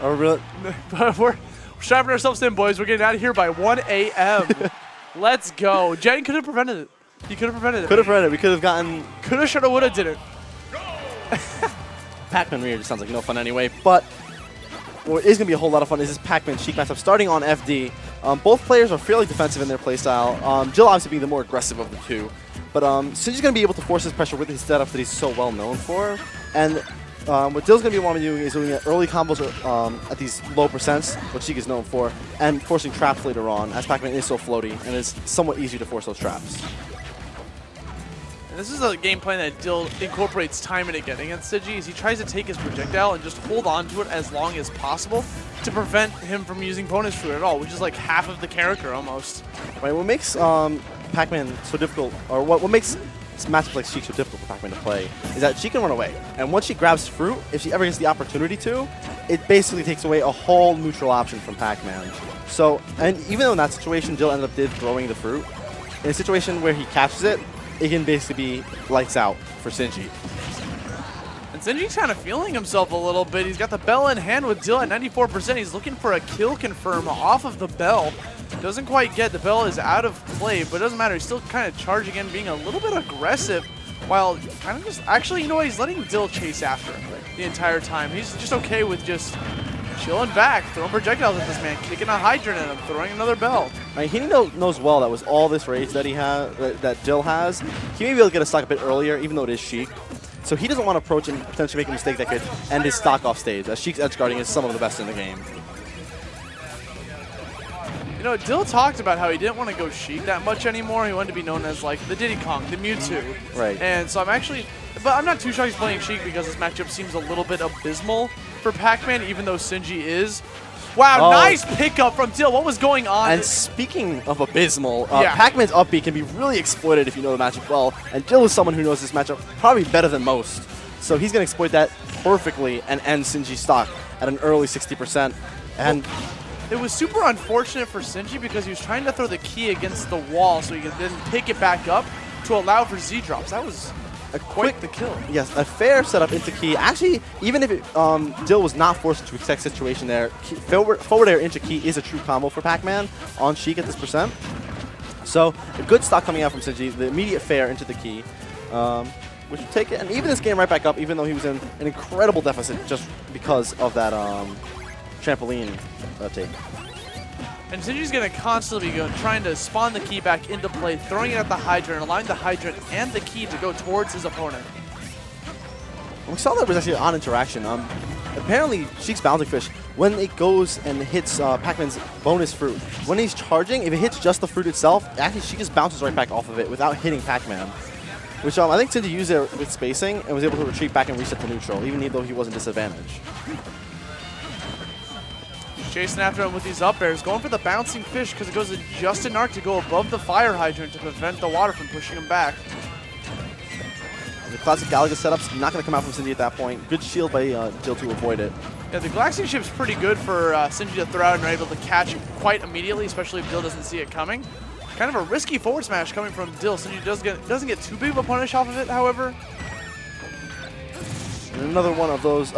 We're strapping ourselves in, boys. We're getting out of here by 1 a.m. Let's go. Jen could have prevented it. He could have prevented it. Could have prevented it. We could have gotten... Could have, should have, would have, didn't. Pac-Man Rear just sounds like no fun anyway, but what is going to be a whole lot of fun is this Pac-Man Sheik matchup starting on FD. Both players are fairly defensive in their playstyle. Dill obviously being the more aggressive of the two, but Sinji's going to be able to force his pressure with his setup that he's so well known for. And what Dill's going to be wanting to do is doing early combos at these low percents, what Sheik is known for, and forcing traps later on, as Pac-Man is so floaty and it's somewhat easy to force those traps. And this is a game plan that Dill incorporates time and again against Sinji. He tries to take his projectile and just hold on to it as long as possible to prevent him from using bonus fruit at all, which is like half of the character almost. Right. What makes Pac-Man so difficult, or what makes this matchup like Sheik so difficult for Pac-Man to play, is that she can run away. And once she grabs fruit, if she ever gets the opportunity to, it basically takes away a whole neutral option from Pac-Man. So, and even though in that situation, Dill ended up throwing the fruit, in a situation where he catches it, it can basically be lights out for Sinji. And Sinji's kind of feeling himself a little bit. He's got the bell in hand with Dill at 94%. He's looking for a kill confirm off of the bell. Doesn't quite get. The bell is out of play, but it doesn't matter. He's still kind of charging in, being a little bit aggressive, while kind of just, actually, you know what? He's letting Dill chase after him the entire time. He's just okay with just chilling back, throwing projectiles at this man, kicking a hydrant at him, throwing another bell. Right, he knows well that with all this rage that he has, that Dill has, he may be able to get a stock a bit earlier, even though it is Sheik. So he doesn't want to approach and potentially make a mistake that could end his stock off stage, as Sheik's edge guarding is some of the best in the game. You know, Dill talked about how he didn't want to go Sheik that much anymore. He wanted to be known as like the Diddy Kong, the Mewtwo. Right. And so I'm not too sure he's playing Sheik because this matchup seems a little bit abysmal for Pac-Man, even though Sinji is. Wow, nice pickup from Dill. What was going on? And speaking of abysmal, Pac-Man's up B can be really exploited if you know the matchup well, and Dill is someone who knows this matchup probably better than most. So he's going to exploit that perfectly and end Sinji's stock at an early 60%. And it was super unfortunate for Sinji because he was trying to throw the key against the wall so he could then pick it back up to allow for Z-drops. That was quite the kill. Yes, a fair setup into key. Actually, even if Dill was not forced into a exact situation there, forward air into key is a true combo for Pac-Man on Sheik at this percent. So a good stock coming out from Sinji, the immediate fair into the key, which would take it, and even this game right back up, even though he was in an incredible deficit just because of that trampoline take. And Sinji's going to constantly be trying to spawn the key back into play, throwing it at the hydrant, allowing the hydrant and the key to go towards his opponent. We saw that was actually on interaction. Apparently, Sheik's bouncing fish, when it goes and hits Pac-Man's bonus fruit, when he's charging, if it hits just the fruit itself, actually Sheik just bounces right back off of it without hitting Pac-Man. Which I think Sinji used it with spacing and was able to retreat back and reset to neutral, even though he wasn't disadvantaged. Chasing after him with these up airs, going for the bouncing fish because it goes just an arc to go above the fire hydrant to prevent the water from pushing him back. The classic Galaga setup's not going to come out from Sinji at that point. Good shield by Dill to avoid it. Yeah, the Galaxy ship's pretty good for Sinji to throw out and are able to catch it quite immediately, especially if Dill doesn't see it coming. Kind of a risky forward smash coming from Dill. Sinji doesn't get too big of a punish off of it, however. And another one of those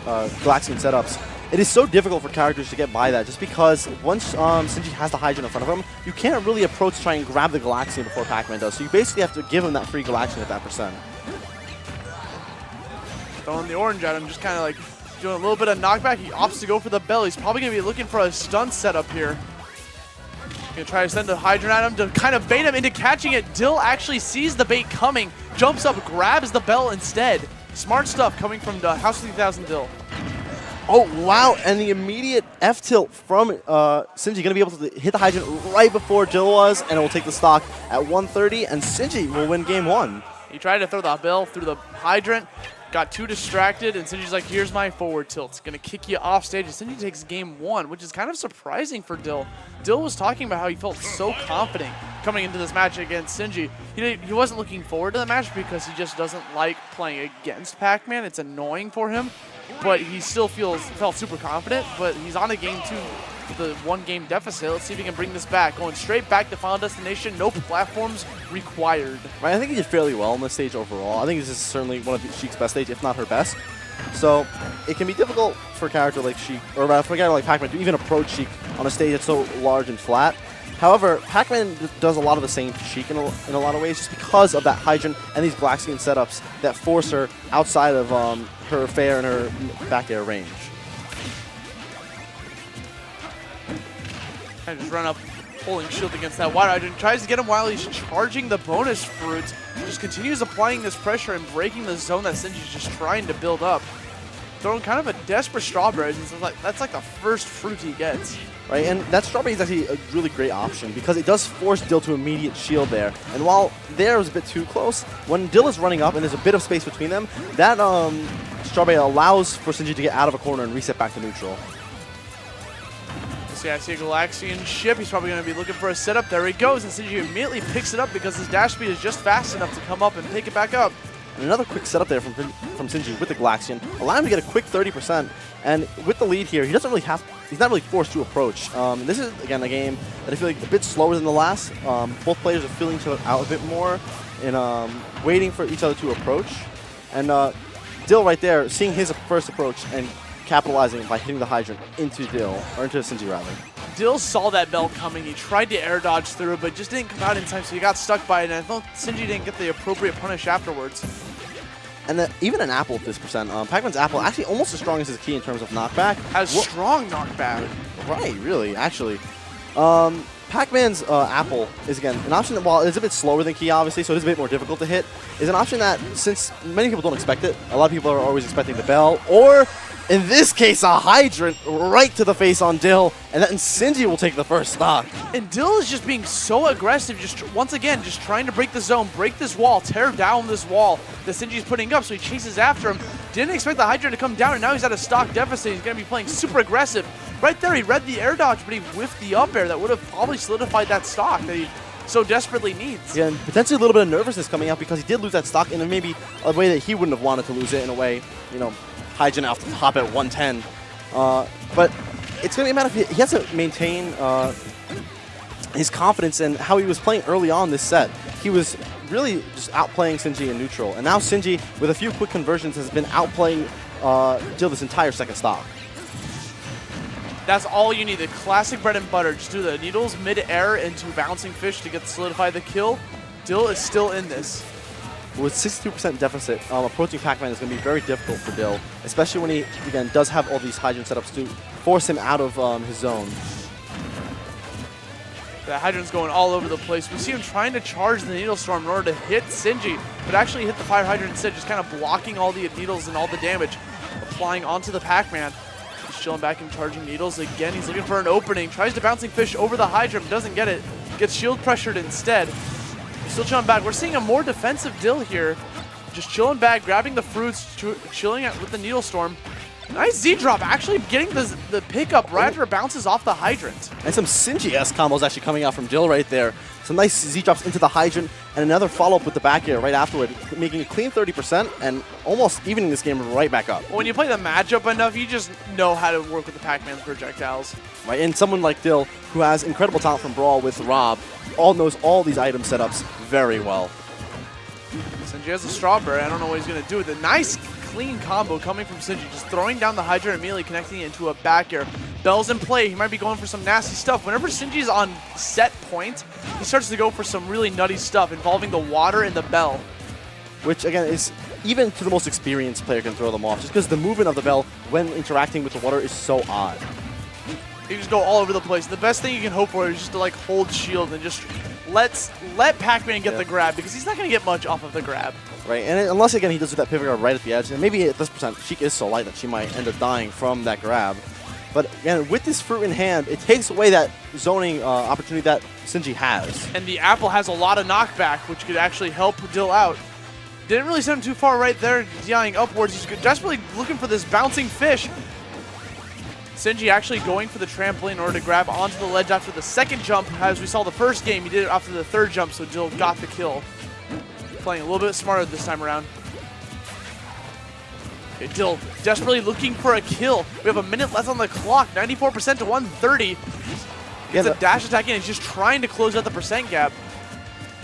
Galaxian setups. It is so difficult for characters to get by that, just because once Sinji has the Hydrant in front of him, you can't really approach to try and grab the Galaxian before Pac-Man does. So you basically have to give him that free Galaxian at that percent. Throwing the orange at him, just kind of like doing a little bit of knockback. He opts to go for the bell. He's probably going to be looking for a stun setup here. Going to try to send the Hydrant at him to kind of bait him into catching it. Dill actually sees the bait coming, jumps up, grabs the bell instead. Smart stuff coming from the Ho3K Dill. Oh, wow, and the immediate F-tilt from Sinji, going to be able to hit the Hydrant right before Dill was, and it will take the stock at 130, and Sinji will win game one. He tried to throw the bell through the Hydrant, got too distracted, and Sinji's like, here's my forward tilt. Going to kick you off stage, and Sinji takes game one, which is kind of surprising for Dill. Dill was talking about how he felt so confident coming into this match against Sinji. He wasn't looking forward to the match because he just doesn't like playing against Pac-Man. It's annoying for him. But he still felt super confident, but he's on a game two with a one-game deficit. Let's see if he can bring this back. Going straight back to Final Destination, no platforms required. Right, I think he did fairly well on this stage overall. I think this is certainly one of Sheik's best stages, if not her best. So it can be difficult for a character like Sheik, or for a character like Pac-Man to even approach Sheik on a stage that's so large and flat. However, Pac-Man does a lot of the same to Sheik in a lot of ways, just because of that hydrant and these Galaxian setups that force her outside of her fair and her back air range. And just run up, pulling shield against that water hydrant. Tries to get him while he's charging the bonus fruit. Just continues applying this pressure and breaking the zone that Sinji's just trying to build up. Throwing kind of a desperate strawberry. That's like the first fruit he gets. Right, and that strawberry is actually a really great option because it does force Dill to immediate shield there. And while there was a bit too close, when Dill is running up and there's a bit of space between them, that strawberry allows for Sinji to get out of a corner and reset back to neutral. So yeah, I see a Galaxian ship. He's probably going to be looking for a setup. There he goes, and Sinji immediately picks it up because his dash speed is just fast enough to come up and pick it back up. And another quick setup there from Sinji with the Galaxian, allowing him to get a quick 30%. And with the lead here, he doesn't really have, he's not really forced to approach. This is, again, a game that I feel like a bit slower than the last. Both players are feeling each other out a bit more and waiting for each other to approach. And Dill right there, seeing his first approach and capitalizing by hitting the hydrant into Dill, or into Sinji rather. Dill saw that bell coming. He tried to air dodge through it, but just didn't come out in time, so he got stuck by it, and I thought Sinji didn't get the appropriate punish afterwards. And even an apple at this percent, Pac-Man's apple actually almost as strong as his key in terms of knockback. Has strong knockback. Right, really, actually. Pac-Man's apple is, again, an option that, while it's a bit slower than key, obviously, so it is a bit more difficult to hit, is an option that, since many people don't expect it, a lot of people are always expecting the bell, or in this case, a hydrant right to the face on Dill, and then Sinji will take the first stock. And Dill is just being so aggressive, just once again, just trying to break the zone, break this wall, tear down this wall that Sinji's putting up, so he chases after him. Didn't expect the hydrant to come down, and now he's at a stock deficit. He's going to be playing super aggressive. Right there, he read the air dodge, but he whiffed the up air that would have probably solidified that stock that he so desperately needs. Yeah, and potentially a little bit of nervousness coming out because he did lose that stock in maybe a way that he wouldn't have wanted to lose it, in a way, you know, hydrant off the top at 110. But it's going to be a matter of he has to maintain his confidence in how he was playing early on this set. He was really just outplaying Sinji in neutral. And now Sinji, with a few quick conversions, has been outplaying Dill this entire second stock. That's all you need, the classic bread and butter. Just do the needles mid-air into bouncing fish to get solidify the kill. Dill is still in this. With 62% deficit, approaching Pac-Man is going to be very difficult for Dill, especially when he, again, does have all these hydrant setups to force him out of his zone. The hydrant's going all over the place. We see him trying to charge the Needle Storm in order to hit Sinji, but actually hit the fire hydrant instead, just kind of blocking all the needles and all the damage, applying onto the Pac-Man. He's chilling back and charging needles again. He's looking for an opening, tries to bouncing fish over the hydrant, doesn't get it, gets shield pressured instead. Still chilling back. We're seeing a more defensive Dill here. Just chilling back, grabbing the fruits, chilling with the Needle Storm. Nice Z-drop, actually getting the pickup right after it bounces off the hydrant. And some Sinji-esque combos actually coming out from Dill right there. Some nice Z-drops into the hydrant, and another follow-up with the back air right afterward, making a clean 30% and almost evening this game right back up. When you play the matchup enough, you just know how to work with the Pac-Man's projectiles. Right, and someone like Dill, who has incredible talent from Brawl with Rob, knows all these item setups very well. Sinji has a strawberry. I don't know what he's going to do with it. Nice clean combo coming from Sinji, just throwing down the hydrant and immediately connecting it into a back air. Bell's in play. He might be going for some nasty stuff. Whenever Sinji's on set point, he starts to go for some really nutty stuff involving the water and the bell. Which, again, is even to the most experienced player can throw them off, just because the movement of the bell when interacting with the water is so odd. You just go all over the place. The best thing you can hope for is just to like hold shield and just let Pac-Man get the grab, because he's not going to get much off of the grab. Right, and unless, again, he does that pivot guard right at the edge, and maybe at this percent, Sheik is so light that she might end up dying from that grab. But, again, with this fruit in hand, it takes away that zoning opportunity that Sinji has. And the apple has a lot of knockback, which could actually help Dill out. Didn't really send him too far right there, dying upwards. He's desperately looking for this bouncing fish. Sinji actually going for the trampoline in order to grab onto the ledge after the second jump. As we saw the first game, he did it after the third jump, so Dill got the kill. Playing a little bit smarter this time around. Okay, Dill desperately looking for a kill. We have a minute left on the clock, 94% to 130. Gets a dash attack in, he's just trying to close out the percent gap.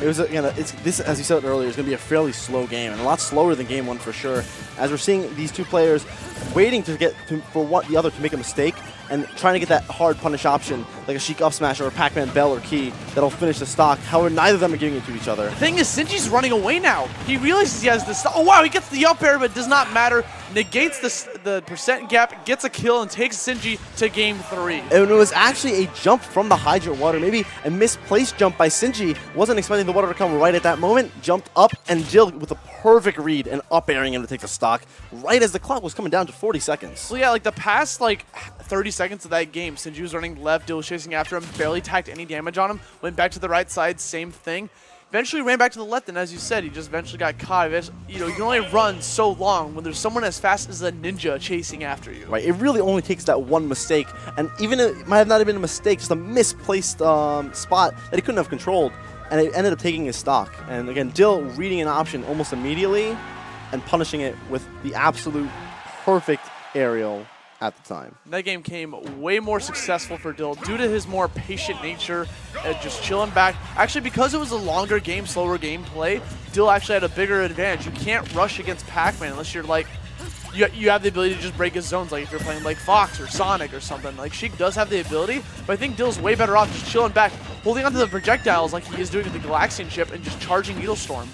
It was again. This, as you said earlier, is going to be a fairly slow game, and a lot slower than game 1 for sure. As we're seeing these two players waiting to get for the other to make a mistake, and trying to get that hard punish option, like a Sheik up smash or a Pac-Man Bell or Key, that'll finish the stock. However, neither of them are giving it to each other. The thing is, Sinji's running away now. He realizes he has the stock. Oh wow, he gets the up air, but it does not matter. Negates the percent gap, gets a kill, and takes Sinji to game 3. And it was actually a jump from the hydrant water, maybe a misplaced jump by Sinji. Wasn't expecting the water to come right at that moment. Jumped up, and Dill with a perfect read and up airing him to take the stock right as the clock was coming down to 40 seconds. So yeah, like the past 30 seconds of that game, Sinji was running left, Dill was chasing after him, barely tacked any damage on him, went back to the right side, same thing. Eventually ran back to the left, and as you said, he just eventually got caught. You know, you can only run so long when there's someone as fast as a ninja chasing after you. Right, it really only takes that one mistake, and even it might have not have been a mistake, just a misplaced spot that he couldn't have controlled, and it ended up taking his stock. And again, Dill reading an option almost immediately and punishing it with the absolute perfect aerial at the time. That game came way more successful for Dill due to his more patient nature, just chilling back. Actually, because it was a longer game, slower gameplay, Dill actually had a bigger advantage. You can't rush against Pac-Man unless you're like, you have the ability to just break his zones, like if you're playing like Fox or Sonic or something. Like Sheik does have the ability, but I think Dill's way better off just chilling back, holding onto the projectiles like he is doing with the Galaxian chip, and just charging Needle Storm.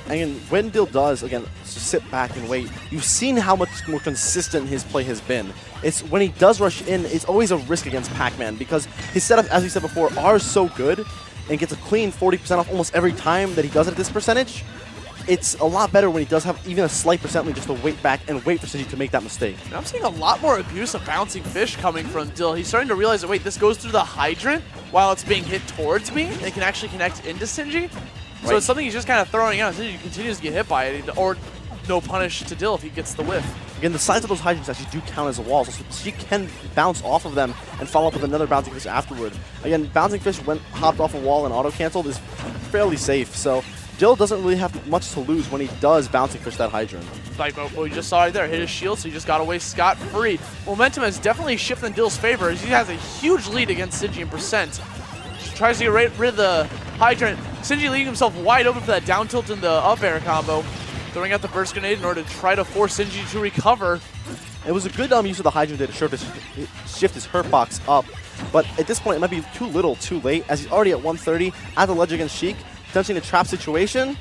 And when Dill does, again, just sit back and wait, you've seen how much more consistent his play has been. It's when he does rush in, it's always a risk against Pac-Man because his setup, as we said before, are so good and gets a clean 40% off almost every time that he does it at this percentage. It's a lot better when he does have even a slight percent lead just to wait back and wait for Sinji to make that mistake. And I'm seeing a lot more abuse of bouncing fish coming from Dill. He's starting to realize that, wait, this goes through the hydrant while it's being hit towards me, and it can actually connect into Sinji. So it's something he's just kind of throwing out. Sinji continues to get hit by it, or no punish to Dill if he gets the whiff. Again, the sides of those hydrants actually do count as a wall, so she can bounce off of them and follow up with another bouncing fish afterward. Again, bouncing fish when hopped off a wall and auto-canceled is fairly safe, so Dill doesn't really have much to lose when he does bouncing fish that hydrant. Like what we just saw right there, hit his shield, so he just got away scot-free. Momentum has definitely shifted in Dill's favor as he has a huge lead against Sinji in percent. Just tries to get rid of the hydrant. Sinji leaving himself wide open for that down tilt and the up air combo. Throwing out the burst grenade in order to try to force Sinji to recover. It was a good use of the hydrant to shift his hurt box up, but at this point it might be too little, too late, as he's already at 130 at the ledge against Sheik, touching a trap situation.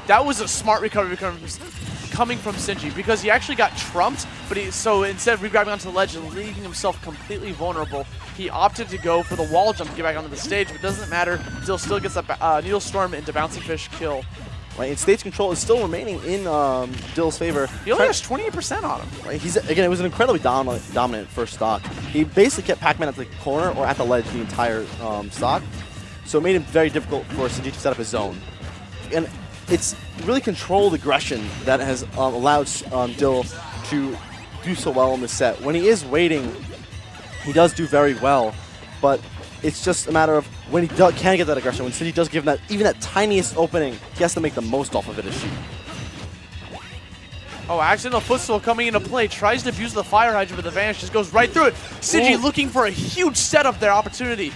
That was a smart recovery coming from Sinji because he actually got trumped, but so instead of re-grabbing onto the ledge and leaving himself completely vulnerable, he opted to go for the wall jump to get back onto the stage, but it doesn't matter. Dill still gets that Needle Storm into Bouncing Fish kill. Right, and stage control is still remaining in Dill's favor. He only has 28% on him. Right, again, it was an incredibly dominant first stock. He basically kept Pac-Man at the corner or at the ledge the entire stock, so it made it very difficult for Sinji to set up his zone. And it's really controlled aggression that has allowed Dill to do so well in this set. When he is waiting, he does do very well, but it's just a matter of when he can get that aggression. When Sinji does give him even that tiniest opening, he has to make the most off of it as Sheik. Oh, accidental footstool coming into play. Tries to abuse the fire hydrant, but the Vanish just goes right through it. Sinji looking for a huge setup there, opportunity.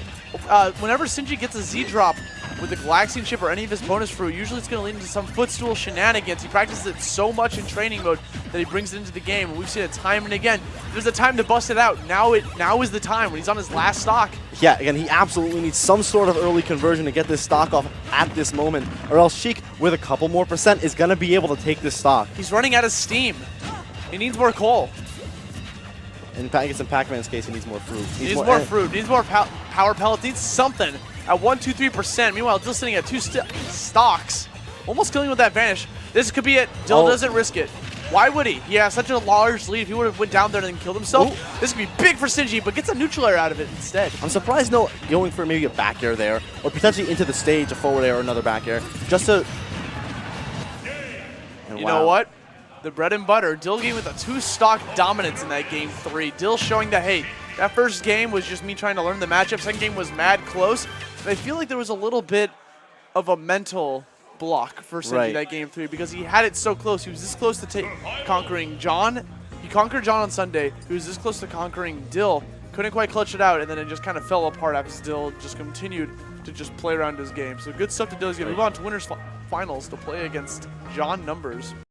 Whenever Sinji gets a Z-drop with the Galaxian chip or any of his bonus fruit, usually it's going to lead into some footstool shenanigans. He practices it so much in training mode that he brings it into the game, and we've seen it time and again. There's a time to bust it out. Now is the time when he's on his last stock. Yeah, again, he absolutely needs some sort of early conversion to get this stock off at this moment, or else Sheik, with a couple more percent, is going to be able to take this stock. He's running out of steam. He needs more coal. In Pac-Man's case, he needs more fruit. He needs more fruit. Needs more power pellets. Needs something at 1-2-3%. Meanwhile, Dill's sitting at 2 stocks. Almost killing with that Vanish. This could be it. Dill doesn't risk it. Why would he? He has such a large lead. If he would have went down there and killed himself, this could be big for Sinji, but gets a neutral air out of it instead. I'm surprised going for maybe a back air there, or potentially into the stage, a forward air or another back air, just to... And you know what? The bread and butter. Dill game with a 2-stock dominance in that game 3. Dill showing that, hey, that first game was just me trying to learn the matchup. Second game was mad close. But I feel like there was a little bit of a mental block for Sinji that game 3 because he had it so close. He was this close to conquering John. He conquered John on Sunday. He was this close to conquering Dill. Couldn't quite clutch it out, and then it just kind of fell apart after Dill just continued to just play around his game. So good stuff to Dill. He's going to move on to winners finals to play against John Numbers.